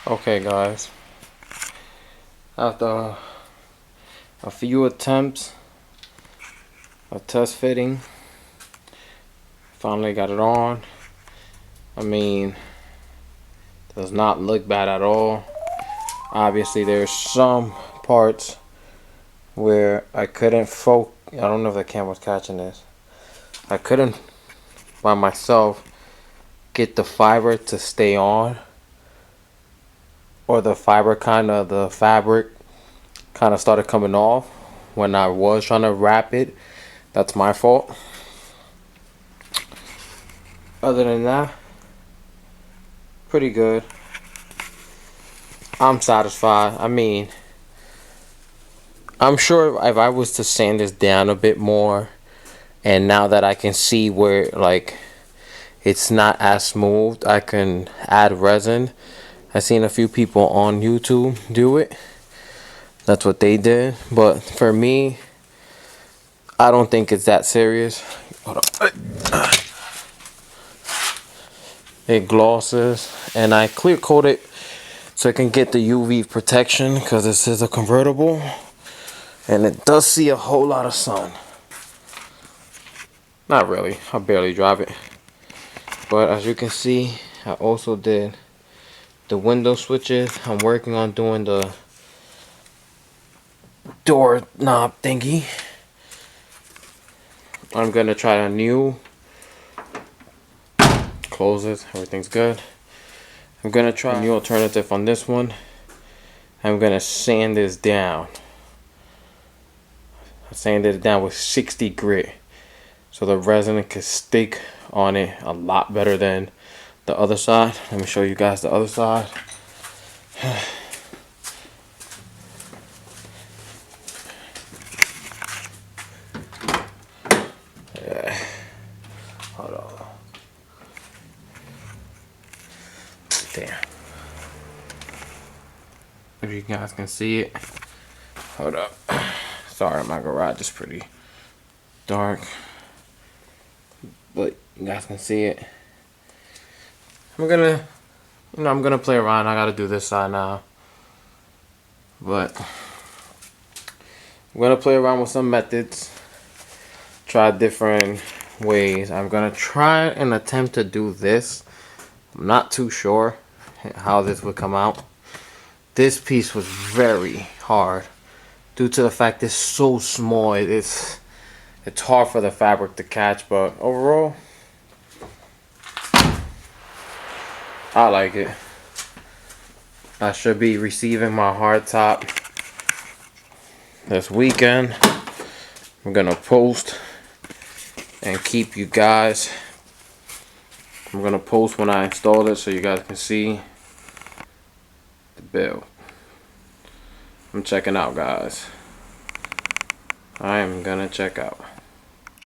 Okay guys, after a few attempts of test fitting, finally got it on. I mean, does not look bad at all. Obviously there's some parts where I couldn't focus. I don't know if the camera's catching this. I couldn't by myself get the fiber to stay on, or the fabric kind of started coming off when I was trying to wrap it. That's my fault. Other than that, pretty good. I'm satisfied. I mean, I'm sure if I was to sand this down a bit more, and now that I can see where like it's not as smooth, I can add resin. I've seen a few people on YouTube do it. That's what they did. But for me, I don't think it's that serious. Hold on. It glosses, and I clear coat it so it can get the UV protection, because this is a convertible and it does see a whole lot of sun. Not really, I barely drive it. But as you can see, I also did the window switches. I'm working on doing the door knob thingy. I'm gonna try a new closes, everything's good. I'm gonna try a new alternative on this one. I'm gonna sand this down. I sanded it down with 60 grit, so the resin can stick on it a lot better than the other side. Let me show you guys the other side. Yeah. Hold on. Damn. If you guys can see it. Hold up. Sorry, my garage is pretty dark, but you guys can see it. I'm gonna play around. I gotta do this side now, but I'm gonna play around with some methods, try different ways. I'm gonna try and attempt to do this. I'm not too sure how this would come out. This piece was very hard due to the fact it's so small. It's hard for the fabric to catch, but overall I like it. I should be receiving my hard top this weekend. I'm gonna post and keep you guys. I'm gonna post when I install it so you guys can see the build. I'm checking out, guys. I am gonna check out.